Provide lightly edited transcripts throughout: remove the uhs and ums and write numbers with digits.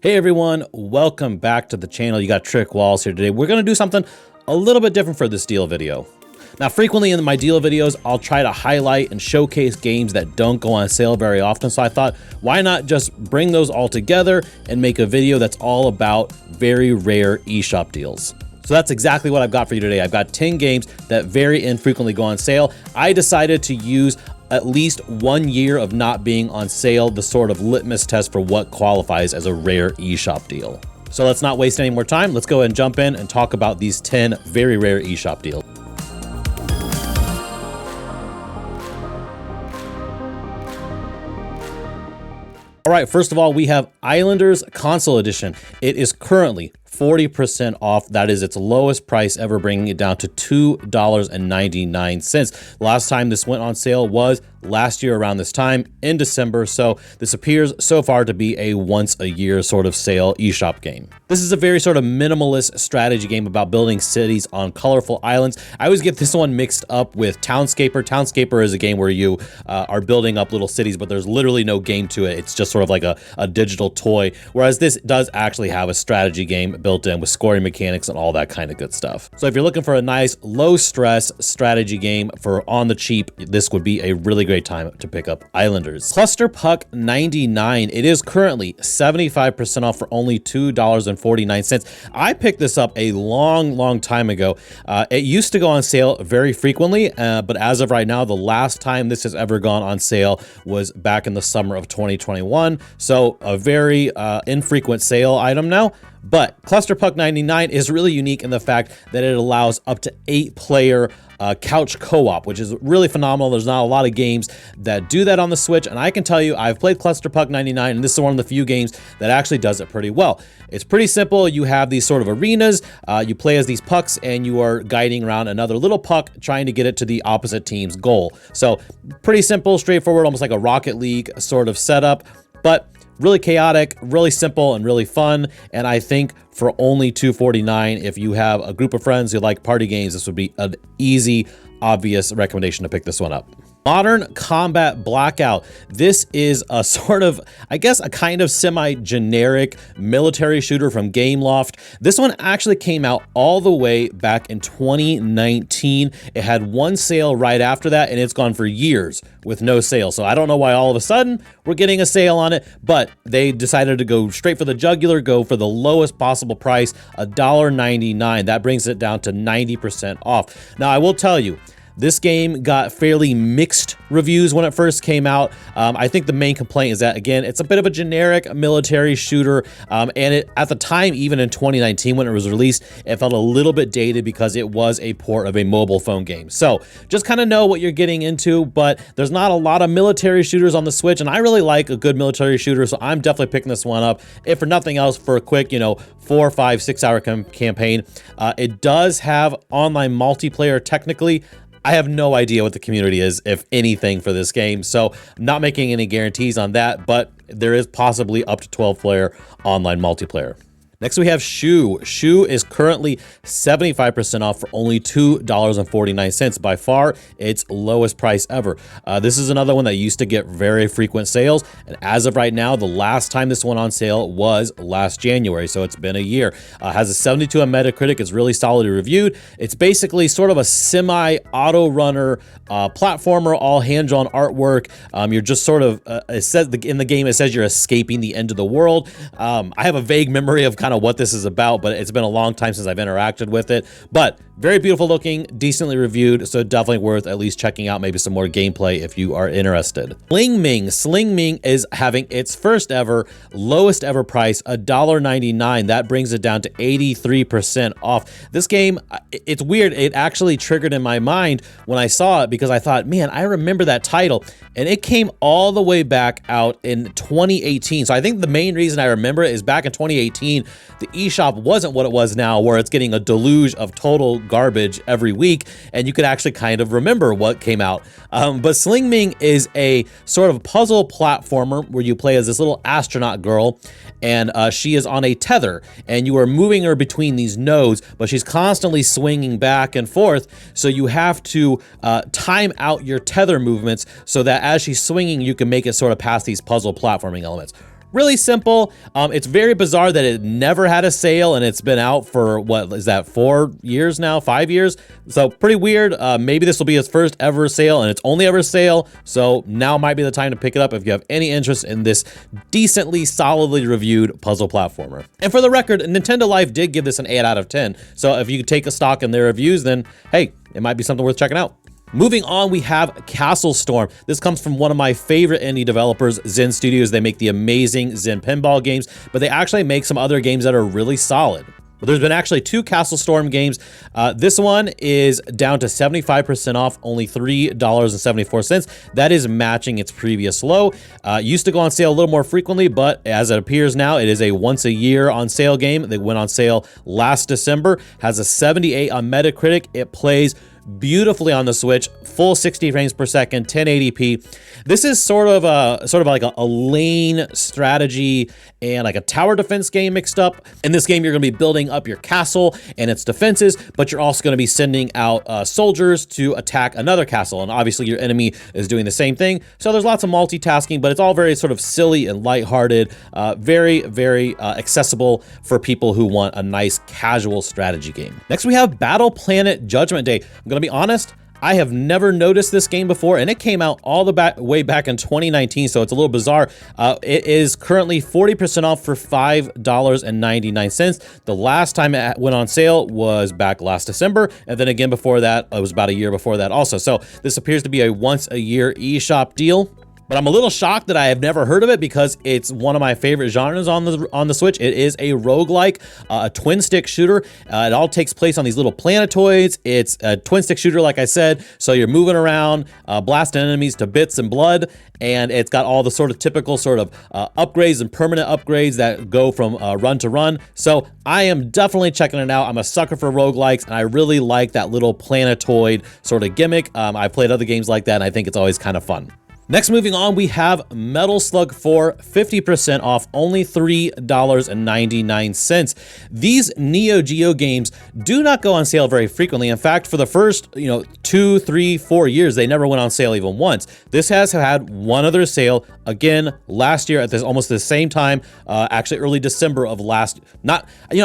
Hey everyone, welcome back to the channel. You got Trick Walls here today. We're going to do something a little bit different for this deal video. Now, frequently in my deal videos, I'll try to highlight and showcase games that don't go on sale very often. So I thought, why not just bring those all together and make a video that's all about very rare eShop deals. So that's exactly what I've got for you today. I've got 10 games that very infrequently go on sale. I decided to use at least 1 year of not being on sale, the sort of litmus test for what qualifies as a rare eShop deal. So let's not waste any more time. Let's go ahead and jump in and talk about these 10 very rare eShop deals. All right, first of all, we have Islanders Console Edition. It is currently 40% off. That is its lowest price ever, bringing it down to $2.99. Last time this went on sale was last year around this time in December, so this appears so far to be a once a year sort of sale eShop game. This is a very sort of minimalist strategy game about building cities on colorful islands. I always get this one mixed up with Townscaper. Townscaper is a game where you are building up little cities, but there's literally no game to it. It's just sort of like a digital toy, whereas this does actually have a strategy game built in with scoring mechanics and all that kind of good stuff. So if you're looking for a nice low stress strategy game for on the cheap, this would be a really great time to pick up Islanders. Cluster Puck 99. It is currently 75% off for only $2.49. I picked this up a long time ago. It used to go on sale very frequently, but as of right now, the last time this has ever gone on sale was back in the summer of 2021. So a very infrequent sale item now. But Cluster Puck 99 is really unique in the fact that it allows up to 8-player couch co-op, which is really phenomenal. There's not a lot of games that do that on the Switch, and I can tell you, I've played Cluster Puck 99, and this is one of the few games that actually does it pretty well. It's pretty simple. You have these sort of arenas. You play as these pucks, and you are guiding around another little puck, trying to get it to the opposite team's goal. So pretty simple, straightforward, almost like a Rocket League sort of setup, but really chaotic, really simple, and really fun. And I think for only $2.49, if you have a group of friends who like party games, this would be an easy, obvious recommendation to pick this one up. Modern Combat Blockout. This is a sort of, I guess, a kind of semi-generic military shooter from Gameloft. This one actually came out all the way back in 2019. It had one sale right after that, and it's gone for years with no sale. So I don't know why all of a sudden we're getting a sale on it, but they decided to go straight for the jugular, go for the lowest possible price, $1.99. That brings it down to 90% off. Now, I will tell you, this game got fairly mixed reviews when it first came out. I think the main complaint is that, again, it's a bit of a generic military shooter, and at the time, even in 2019 when it was released, it felt a little bit dated because it was a port of a mobile phone game. So just kind of know what you're getting into, but there's not a lot of military shooters on the Switch, and I really like a good military shooter, so I'm definitely picking this one up, if for nothing else, for a quick, 4, 5, 6 hour campaign. It does have online multiplayer technically. I have no idea what the community is, if anything, for this game, so I'm not making any guarantees on that, but there is possibly up to 12-player online multiplayer. Next, we have Shu. Shu is currently 75% off for only $2.49. By far, its lowest price ever. This is another one that used to get very frequent sales, and as of right now, the last time this went on sale was last January, so it's been a year. Has a 72 on Metacritic. It's really solidly reviewed. It's basically sort of a semi-auto runner platformer, all hand-drawn artwork. You're just sort of, it says in the game, it says you're escaping the end of the world. I have a vague memory of kind of what this is about, but it's been a long time since I've interacted with it. But very beautiful looking, decently reviewed, so definitely worth at least checking out maybe some more gameplay if you are interested. Sling Ming. Sling Ming is having its first ever, lowest ever price, $1.99. That brings it down to 83% off. This game, it's weird. It actually triggered in my mind when I saw it because I thought, man, I remember that title. And it came all the way back out in 2018. So I think the main reason I remember it is back in 2018, the eShop wasn't what it was now, where it's getting a deluge of total garbage every week, and you could actually kind of remember what came out. But Sling Ming is a sort of puzzle platformer where you play as this little astronaut girl, and she is on a tether, and you are moving her between these nodes, but she's constantly swinging back and forth, so you have to time out your tether movements so that as she's swinging, you can make it sort of past these puzzle platforming elements. Really simple. It's very bizarre that it never had a sale and it's been out for, what is that, 4 years now, 5 years? So pretty weird. Maybe this will be its first ever sale and its only ever sale. So now might be the time to pick it up if you have any interest in this decently, solidly reviewed puzzle platformer. And for the record, Nintendo Life did give this an 8 out of 10. So if you take a stock in their reviews, then hey, it might be something worth checking out. Moving on, we have Castle Storm. This comes from one of my favorite indie developers, Zen Studios. They make the amazing Zen pinball games, but they actually make some other games that are really solid. But there's been actually 2 Castle Storm games. This one is down to 75% off, only $3.74. That is matching its previous low. Used to go on sale a little more frequently, but as it appears now, it is a once a year on sale game. They went on sale last December, has a 78 on Metacritic. It plays beautifully on the Switch, full 60 frames per second, 1080p. This is sort of like a lane strategy and like a tower defense game mixed up. In this game, you're going to be building up your castle and its defenses, but you're also going to be sending out soldiers to attack another castle. And obviously your enemy is doing the same thing. So there's lots of multitasking, but it's all very sort of silly and lighthearted, very, very accessible for people who want a nice casual strategy game. Next, we have Battle Planet Judgment Day. I'm going to be honest, I have never noticed this game before, and it came out all the way back in 2019, so it's a little bizarre. It is currently 40% off for $5.99. The last time it went on sale was back last December, and then again before that, it was about a year before that also. So this appears to be a once-a-year eShop deal. But I'm a little shocked that I have never heard of it because it's one of my favorite genres on the Switch. It is a roguelike, a twin-stick shooter. It all takes place on these little planetoids. It's a twin-stick shooter, like I said, so you're moving around, blasting enemies to bits and blood, and it's got all the sort of typical sort of upgrades and permanent upgrades that go from run to run. So I am definitely checking it out. I'm a sucker for roguelikes, and I really like that little planetoid sort of gimmick. I've played other games like that, and I think it's always kind of fun. Next, moving on, we have Metal Slug 4, 50% off, only $3.99. These Neo Geo games do not go on sale very frequently. In fact, for the first, 2, 3, 4 years, they never went on sale even once. This has had one other sale, again, last year at almost the same time, actually early December of I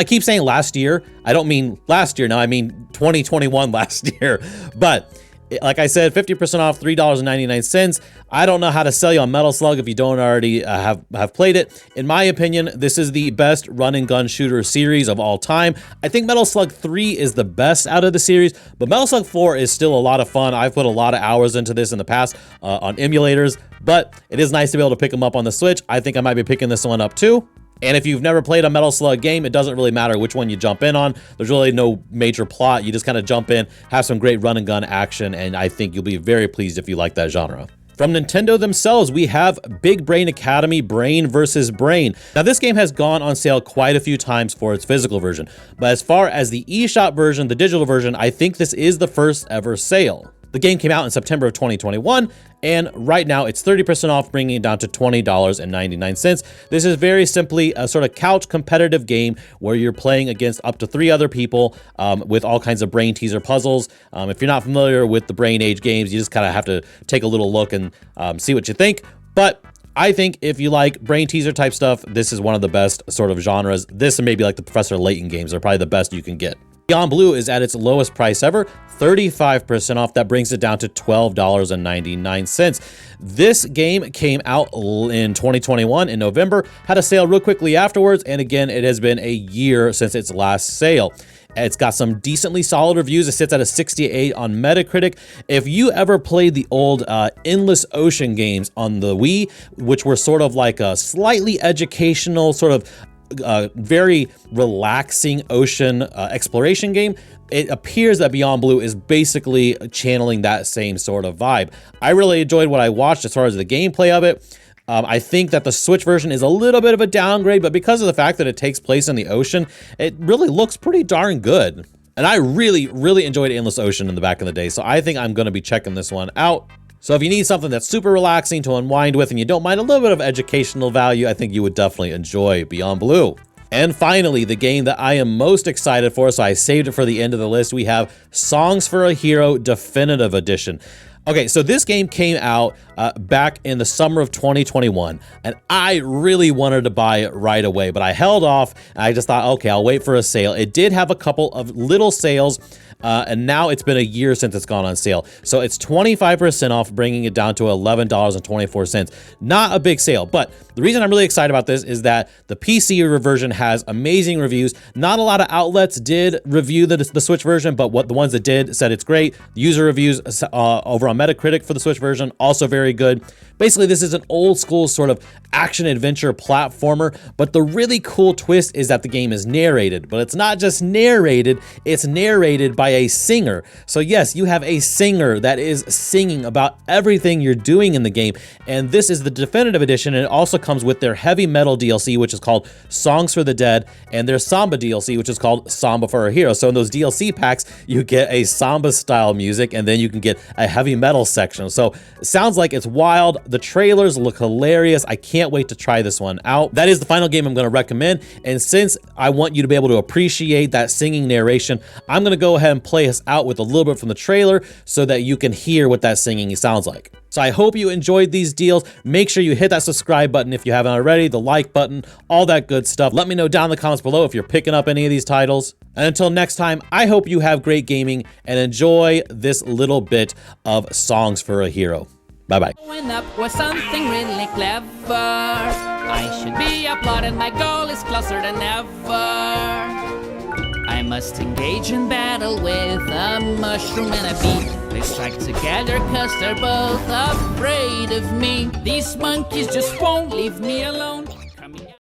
keep saying last year. I don't mean last year now, I mean 2021 last year. But like I said, 50% off, $3.99. I don't know how to sell you on Metal Slug if you don't already have played it. In my opinion, this is the best run and gun shooter series of all time. I think Metal Slug 3 is the best out of the series, but Metal Slug 4 is still a lot of fun. I've put a lot of hours into this in the past on emulators, but it is nice to be able to pick them up on the Switch. I think I might be picking this one up too. And if you've never played a Metal Slug game, it doesn't really matter which one you jump in on. There's really no major plot. You just kind of jump in, have some great run and gun action, and I think you'll be very pleased if you like that genre. From Nintendo themselves, we have Big Brain Academy Brain vs. Brain. Now, this game has gone on sale quite a few times for its physical version, but as far as the eShop version, the digital version, I think this is the first ever sale. The game came out in September of 2021, and right now it's 30% off, bringing it down to $20.99. This is very simply a sort of couch competitive game where you're playing against up to 3 other people with all kinds of brain teaser puzzles. If you're not familiar with the Brain Age games, you just kind of have to take a little look and see what you think. But I think if you like brain teaser type stuff, this is one of the best sort of genres. This and maybe like the Professor Layton games are probably the best you can get. Beyond Blue is at its lowest price ever, 35% off. That brings it down to $12.99. This game came out in 2021 in November, had a sale real quickly afterwards, and again, it has been a year since its last sale. It's got some decently solid reviews. It sits at a 68 on Metacritic. If you ever played the old Endless Ocean games on the Wii, which were sort of like a slightly educational, sort of very relaxing ocean exploration game, it appears that Beyond Blue is basically channeling that same sort of vibe. I really enjoyed what I watched as far as the gameplay of it. I think that the Switch version is a little bit of a downgrade, but because of the fact that it takes place in the ocean, it really looks pretty darn good. And I really, really enjoyed Endless Ocean in the back in the day, so I think I'm going to be checking this one out. So if you need something that's super relaxing to unwind with and you don't mind a little bit of educational value, I think you would definitely enjoy Beyond Blue. And finally, the game that I am most excited for, so I saved it for the end of the list, we have Songs for a Hero Definitive Edition. Okay, so this game came out back in the summer of 2021, and I really wanted to buy it right away, but I held off, and I just thought, okay, I'll wait for a sale. It did have a couple of little sales, and now it's been a year since it's gone on sale. So it's 25% off, bringing it down to $11.24. Not a big sale, but the reason I'm really excited about this is that the PC version has amazing reviews. Not a lot of outlets did review the Switch version, but the ones that did said it's great. User reviews over on Metacritic for the Switch version, also very good. Basically, this is an old school sort of action-adventure platformer, but the really cool twist is that the game is narrated, but it's not just narrated, it's narrated by a singer. So yes, you have a singer that is singing about everything you're doing in the game, and this is the definitive edition, and it also comes with their heavy metal DLC, which is called Songs for the Dead, and their Samba DLC, which is called Samba for a Hero. So in those DLC packs, you get a Samba style music, and then you can get a heavy metal section. So it sounds like it's wild. The trailers look hilarious. I can't wait to try this one out. That is the final game I'm going to recommend, and since I want you to be able to appreciate that singing narration, I'm going to go ahead and play us out with a little bit from the trailer so that you can hear what that singing sounds like. So I hope you enjoyed these deals. Make sure you hit that subscribe button if you haven't already, the like button, all that good stuff. Let me know down in the comments below if you're picking up any of these titles. And until next time, I hope you have great gaming and enjoy this little bit of Songs for a Hero. Bye-bye. Growing up was something really clever. I should be applauded, my goal is closer than ever. I must engage in battle with a mushroom and a bee. They strike together cause they're both afraid of me. These monkeys just won't leave me alone.